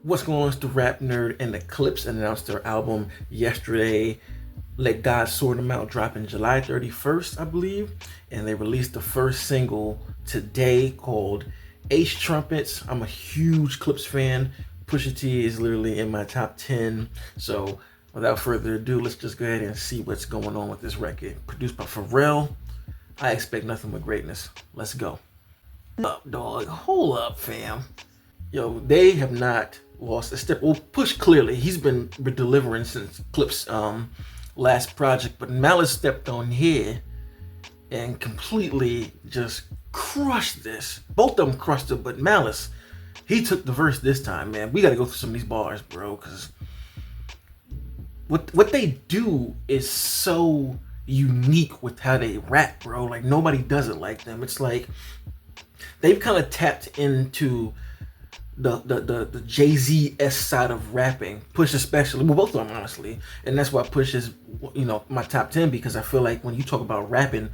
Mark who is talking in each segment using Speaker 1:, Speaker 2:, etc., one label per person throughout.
Speaker 1: What's going on? It's the Rap Nerd, and the Clipse announced their album yesterday. Let God Sort Them Out, dropping July 31st, I believe. And they released the first single today called Trumpets. I'm a huge Clipse fan. Pusha T is literally in my top 10. So without further ado, let's just go ahead and see what's going on with this record. Produced by Pharrell. I expect nothing but greatness. Let's go. Hold up, dog. Hold up, fam. Yo, they have not lost a step. Well, Push clearly, he's been delivering since Clipse last project, but Malice stepped on here and completely just crushed this. Both of them crushed it, but Malice, he took the verse this time, man. We got to go through some of these bars, bro, because what they do is so unique with how they rap, bro. Like, nobody does it like them. It's like they've kind of tapped into the Jay-Z-esque side of rapping. Push especially, well, both of them honestly, and that's why Push is, you know, my top 10, because I feel like when you talk about rapping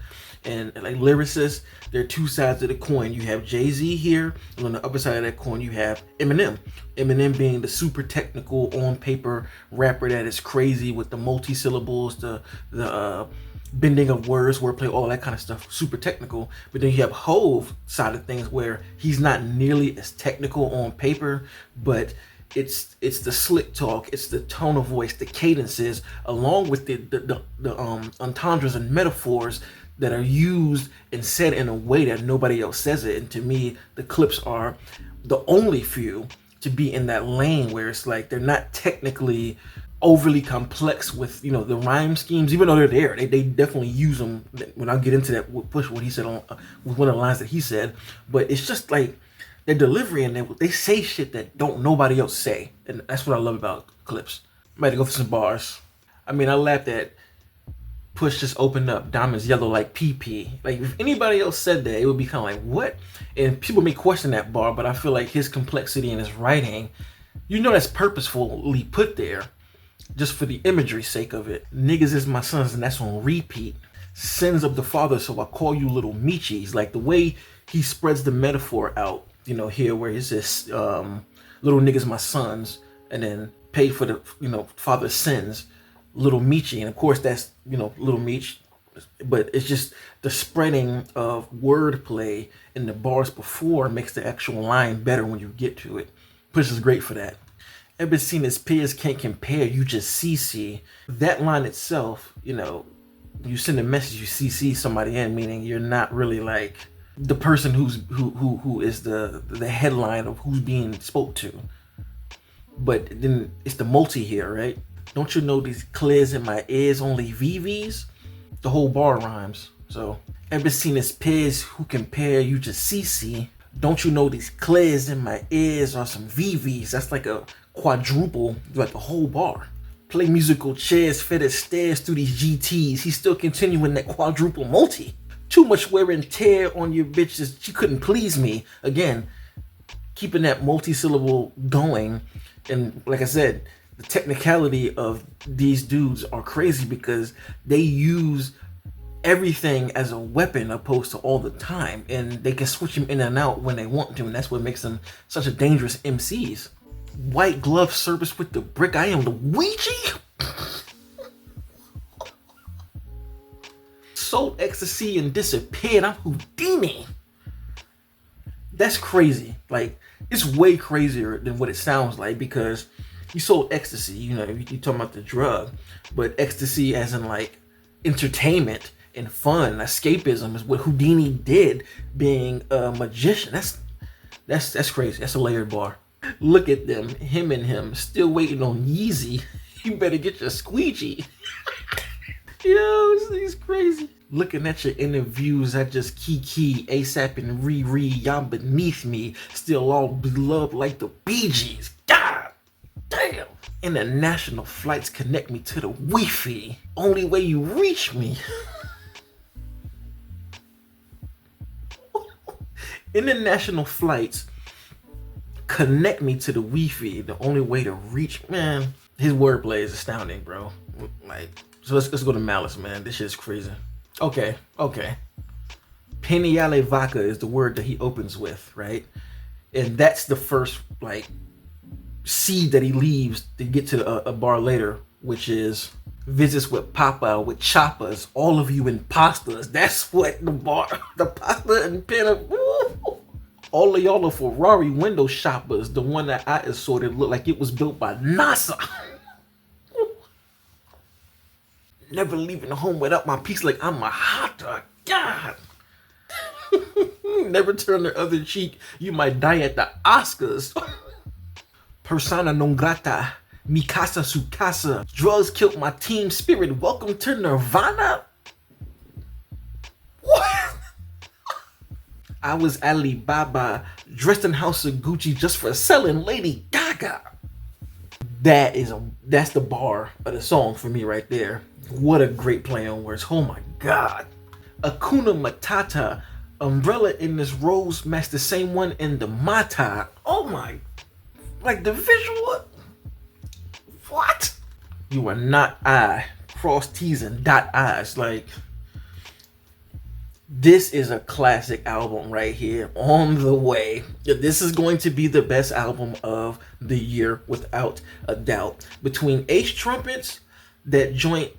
Speaker 1: and like lyricists, there are two sides of the coin. You have Jay-Z here, and on the other side of that coin you have Eminem. Eminem being the super technical on paper rapper that is crazy with the multi-syllables, the bending of words, wordplay, all that kind of stuff, super technical. But then you have Hove side of things, where he's not nearly as technical on paper, but it's the slick talk, it's the tone of voice, the cadences, along with the entendres and metaphors that are used and said in a way that nobody else says it. And to me, the Clipse are the only few to be in that lane where it's like they're not technically overly complex with, you know, the rhyme schemes, even though they're there. They definitely use them. When I get into that with Push, what he said on with one of the lines that he said, but it's just like their delivery, and they say shit that don't nobody else say, and that's what I love about Clipse. I'm ready to go for some bars. I mean, I laughed at Push just opened up diamonds yellow like PP. Like, if anybody else said that, it would be kind of like, what? And people may question that bar, but I feel like his complexity and his writing, you know, that's purposefully put there just for the imagery sake of it. Niggas is my sons, and that's on repeat. Sins of the father, so I call you little Michis. Like, the way he spreads the metaphor out, you know, here where he says, little niggas my sons, and then pay for the, you know, father's sins, little Michi. And of course that's, you know, little Meech, but it's just the spreading of wordplay in the bars before makes the actual line better when you get to it. Push is great for that. Ever seen his peers can't compare, you just CC. That line itself, you know, you send a message, you CC somebody in, meaning you're not really like the person who is the headline of who's being spoke to. But then it's the multi here, right? Don't you know these clears in my ears only VVs? The whole bar rhymes. So, ever seen his peers who compare, you just CC. Don't you know these clears in my ears are some VVs? That's like a quadruple, like the whole bar. Play musical chairs, fitted stairs through these GTs. He's still continuing that quadruple multi. Too much wear and tear on your bitches. She couldn't please me. Again, keeping that multi-syllable going. And like I said, the technicality of these dudes are crazy because they use everything as a weapon opposed to all the time, and they can switch them in and out when they want to, and that's what makes them such a dangerous MCs. White glove service with the brick, I am the Ouija. Sold ecstasy and disappeared, I'm Houdini. That's crazy. Like, it's way crazier than what it sounds like, because you sold ecstasy, you know, you're talking about the drug, but ecstasy as in like entertainment and fun, escapism is what Houdini did, being a magician. That's crazy. That's a layered bar. Look at them, him and him, still waiting on Yeezy. You better get your squeegee. Yo, he's crazy. Looking at your interviews, I just kiki, ASAP and Riri, y'all beneath me, still all beloved like the Bee Gees. God damn. International flights connect me to the Wi-Fi. Only way you reach me. International flights connect me to the Wi-Fi. The only way to reach, man. His wordplay is astounding, bro. Like, so let's go to Malice, man. This shit is crazy. Okay. Peniale vaca is the word that he opens with, right? And that's the first, like, seed that he leaves to get to a bar later, which is visits with Papa with choppers, all of you imposters. That's what the bar, the pasta and pen. All of y'all are Ferrari window shoppers. The one that I assorted looked like it was built by NASA. Never leaving home without my piece like I'm a hot dog. God. Never turn the other cheek. You might die at the Oscars. Persona non grata. Mi casa su casa. Drugs killed my team spirit. Welcome to Nirvana. What? I was Alibaba, dressed in House of Gucci just for selling Lady Gaga. That's the bar of the song for me right there. What a great play on words. Oh my God. Akuna Matata, umbrella in this rose match the same one in the Mata. Oh my, like the visual. What? You are not I. Cross T's and dot I's. Like, this is a classic album right here, on the way. This is going to be the best album of the year without a doubt. Between Ace Trumpets, that joint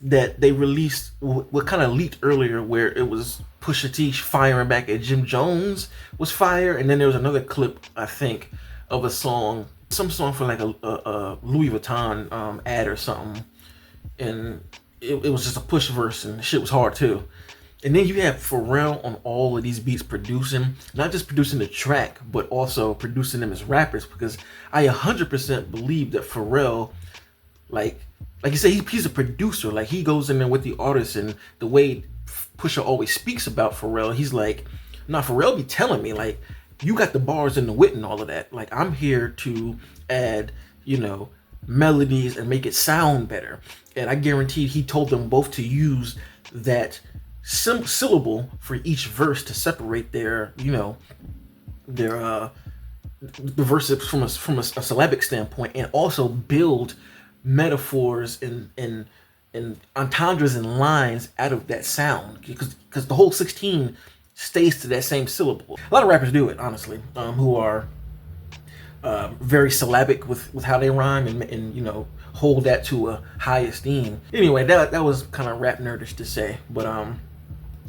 Speaker 1: that they released, what kind of leaked earlier, where it was Pusha T firing back at Jim Jones was fire, and then there was another clip, I think, of a song, some song for like a Louis Vuitton ad or something, and it was just a push verse, and the shit was hard too. And then you have Pharrell on all of these beats producing, not just producing the track, but also producing them as rappers, because I 100% believe that Pharrell, like you say, he's a producer. Like, he goes in there with the artists, and the way Pusha always speaks about Pharrell, he's like, nah, Pharrell be telling me, like, you got the bars and the wit and all of that. Like, I'm here to add, you know, melodies and make it sound better. And I guarantee he told them both to use that syllable for each verse to separate their, you know, their the verses from a syllabic standpoint, and also build metaphors and entendres and lines out of that sound, because the whole 16 stays to that same syllable. A lot of rappers do it, honestly, who are very syllabic with how they rhyme, and you know, hold that to a high esteem. Anyway, that was kind of rap nerdish to say, but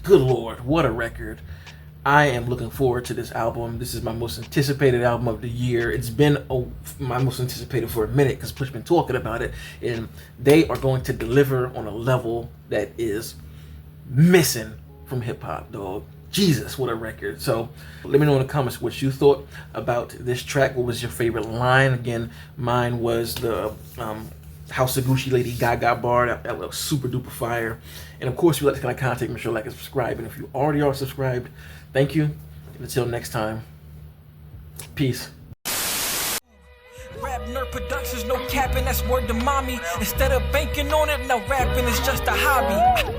Speaker 1: good Lord, what a record. I am looking forward to this album. This is my most anticipated album of the year. It's been my most anticipated for a minute, because Push's been talking about it, and they are going to deliver on a level that is missing from hip hop, dog. Jesus, what a record. So let me know in the comments what you thought about this track. What was your favorite line? Again, mine was the House of Gucci Lady Gaga bar. That was super duper fire. And of course, if you like this kind of content, make sure to like and subscribe. And if you already are subscribed, thank you. And until next time, peace.
Speaker 2: Rap Nerd Productions, no capping, that's word to mommy. Instead of banking on it, now rapping is just a hobby.